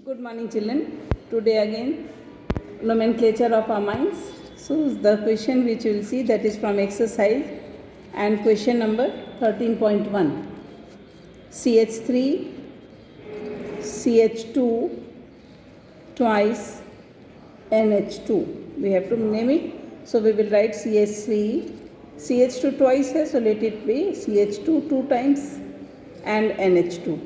Good morning, children. Today again, nomenclature of amines. So the question which you will see, that is from exercise and question number 13.1. CH3, CH2, twice NH2. We have to name it. So we will write CH3, CH2 twice है, so let it be CH2 two times and NH2.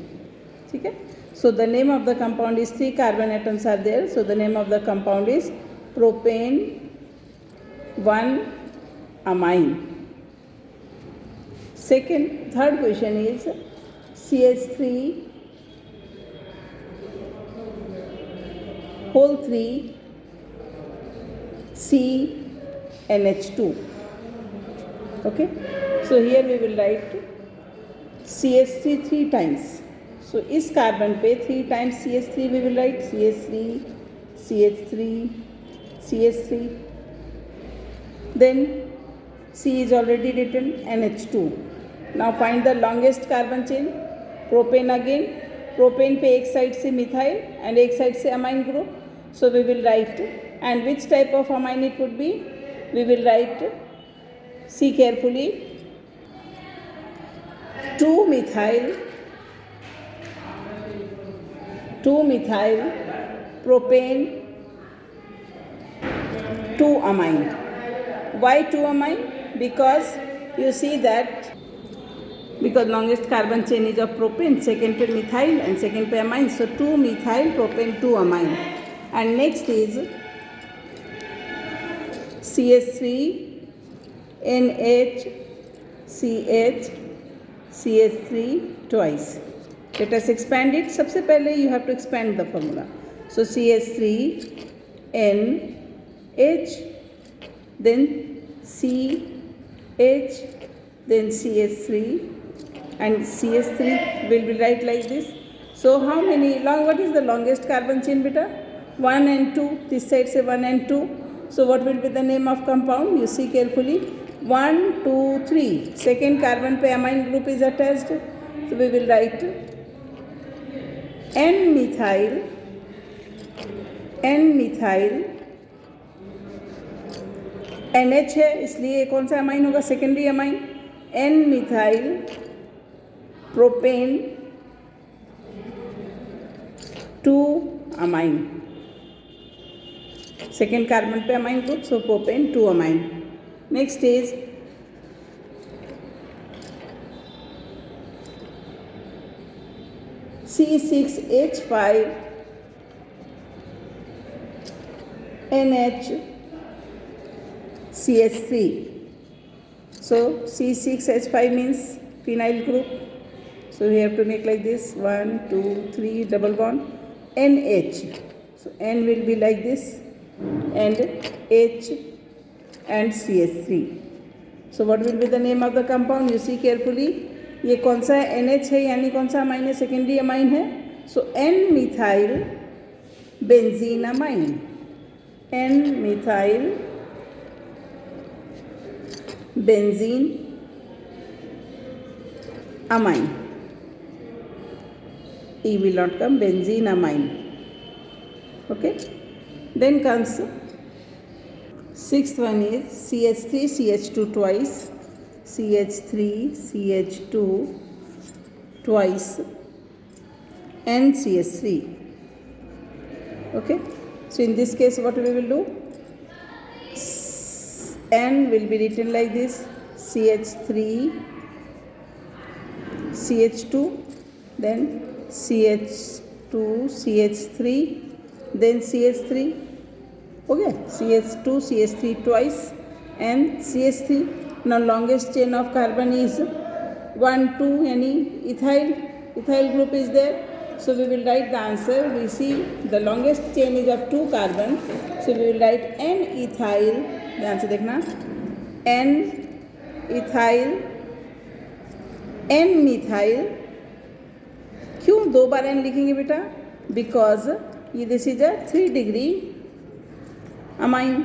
Okay? So the name of the compound is, 3 carbon atoms are there. So the name of the compound is propane 1 amine. Third question is CH3 whole 3 CNH2. Okay. So here we will write CH3 3 times. So इस carbon पे 3 times CH3 we will write CH3, CH3, CH3. Then C is already written, NH2. Now find the longest carbon chain. Propane again. Propane पे एक side से methyl and एक side से amine group. So we will write, and which type of amine it would be? We will write, see carefully, 2-methyl propane 2-amine. Why 2-amine? Because you see that, because longest carbon chain is of propane, second पे methyl and second पे amine, so 2-methyl propane 2-amine. And next is CH3 NH CH CH3 twice. Let us expand it. सबसे पहले you have to expand the formula. So CH3 NH, then CH, then CH3, and CH3 will be write like this. So how many long? What is the longest carbon chain, beta? 1 and 2. This side say 1 and 2. So what will be the name of compound? You see carefully. 1, 2, 3. Second carbon पे amine group is attached. So we will write N-methyl NH है, इसलिए कौन सा amine होगा? Secondary amine. N-methyl propane 2-amine. Second carbon पे amine group, so propane 2-amine. Next is C6H5 NH CH3. So C6H5 means phenyl group. So we have to make like this, 1, 2, 3 double bond. NH. So N will be like this, and H and CH3. So what will be the name of the compound? You see carefully. ये कौन सा है? NH है, यानी कौन सा amine है? Secondary amine है. सो N-methyl benzene amine. N-methyl benzene amine. E will not come, benzene amine. Okay. Then comes sixth one is CH3 CH2 twice, CH3 CH2 twice, and CH3. Okay. So in this case what we will do? N will be written like this, CH3 CH2, then CH2 CH3, then CH3. Okay, CH2 CH3 twice and CH3. Now longest chain of carbon is 1 2, yani ethyl group is there. So we will write the answer. We see the longest chain is of 2 carbon, so we will write N-ethyl. ध्यान से देखना, N-ethyl N-methyl. क्यों 2 बार N लिखेंगे बेटा? Because ये this is a 3 degree amine.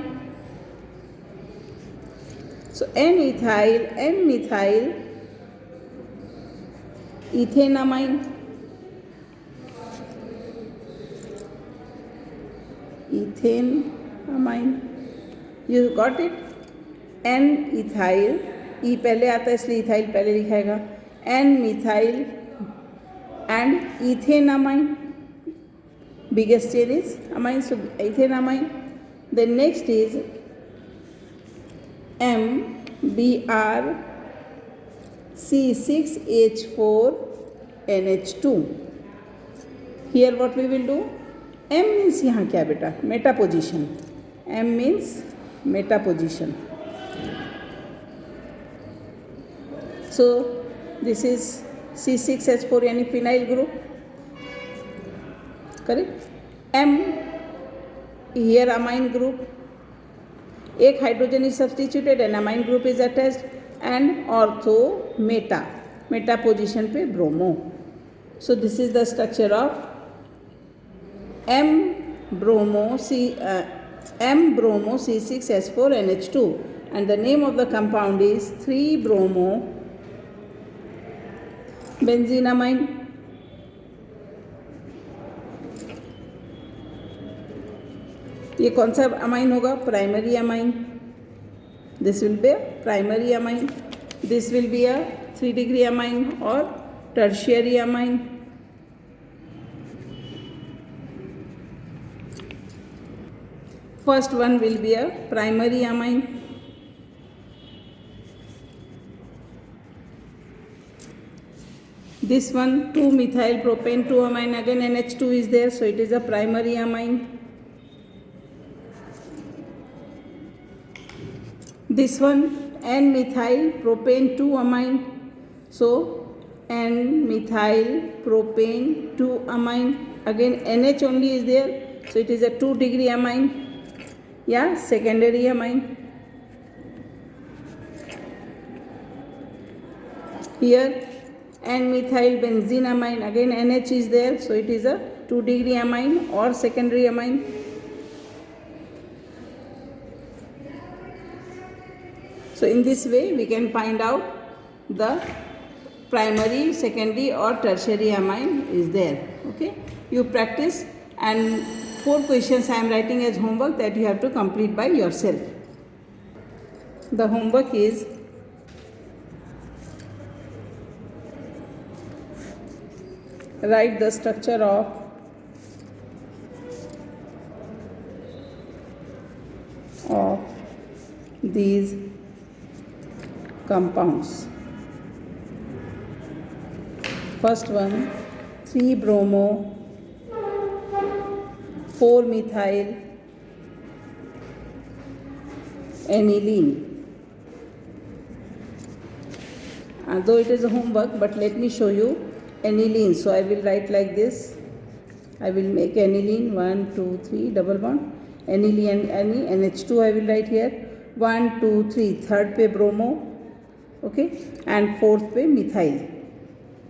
So N-ethyl ethanamine. ethane amine. You got it? N ethyl, E पहले आता है इसलिए इथाइल पहले लिखाएगा. N methyl and ethane amine. Biggest chain is amine, so ethane amine. Then next is MBr(C6H4NH2). Here what we will do? M means यहाँ क्या बेटा? Meta position. M means meta position. So this is C6H4 यानी phenyl group. Correct? M here amine group. एक hydrogen is substituted and amine group is attached and ortho meta position पे bromo. So this is the structure of M bromo C6H4NH2 and the name of the compound is 3-bromo benzenamine. ये कौन सा amine होगा? Primary amine. This will be a primary amine. This will be a 3 degree amine और tertiary amine. First one will be a primary amine. This one 2-methyl propane 2 amine, again NH2 is there, so it is a primary amine. This one N-methyl propane 2 amine, so N-methyl propane 2 amine, again NH only is there, so it is a 2 degree amine, yeah, secondary amine. Here N-methyl benzenamine, again NH is there, so it is a 2 degree amine or secondary amine. So in this way we can find out the primary, secondary or tertiary amine is there. Okay, you practice and 4 questions I am writing as homework that you have to complete by yourself. The homework is write the structure of these compounds. First one 3-bromo 4-methyl aniline. Though it is a homework, but let me show you aniline. So I will write like this. I will make aniline 1 2 3 double bond. Aniline NH2 I will write here 1 2 3. Third पे bromo, okay, and fourth पे methyl.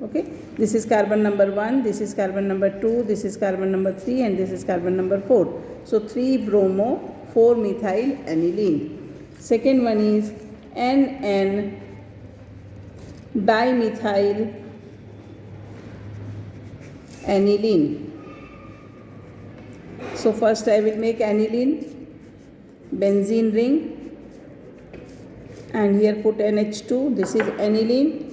Okay, this is carbon number 1, this is carbon number 2, this is carbon number 3 and this is carbon number 4. So 3-bromo 4-methyl aniline. Second one is NN dimethyl aniline. So first I will make aniline, benzene ring, and here put NH2. This is aniline.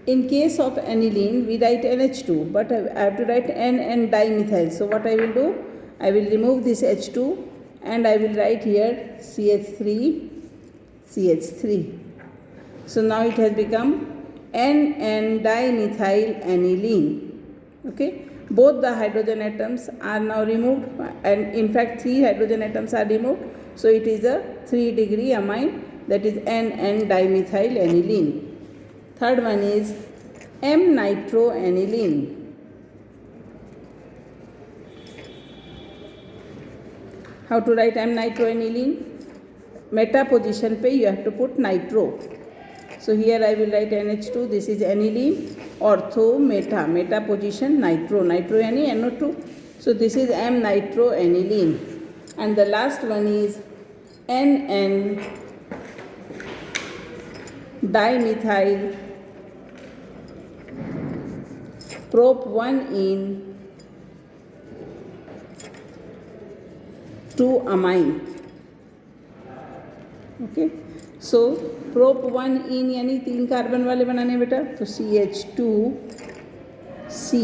In case of aniline we write NH2, but I have to write N dimethyl. So what I will do, I will remove this H2 and I will write here CH3. So now it has become NN dimethyl aniline. Okay, both the hydrogen atoms are now removed, and in fact 3 hydrogen atoms are removed, so it is a 3 degree amine, that is NN dimethyl aniline. Third one is M-nitroaniline. How to write M-nitroaniline? Meta position पे you have to put nitro. So here I will write NH2. This is aniline. Ortho meta position nitro. Nitro यानी NO2. So this is M-nitroaniline. And the last one is NN dimethyl prop 1 in amine. Okay, so prop 1 इन यानी 3 carbon वाले बनाने बेटा, तो CH2 C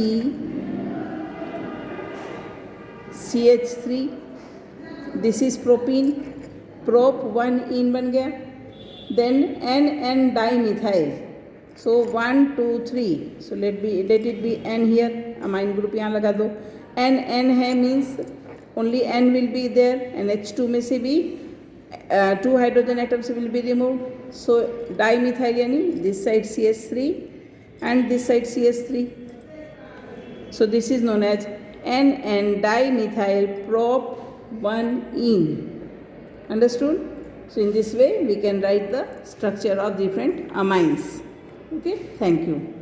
CH3, this is propene, prop 1 ene बन गया. Then NN dimethyl, so 1 2 3, so let it be N here, amine group यहाँ लगा दो. NN है means only N will be there, NH2 में से भी 2 hydrogen atoms will be removed. So dimethyl यानी this side CH3 and this side CH3. So this is known as NN dimethyl prop 1-ene. Understood? So in this way we can write the structure of different amines. Okay, thank you.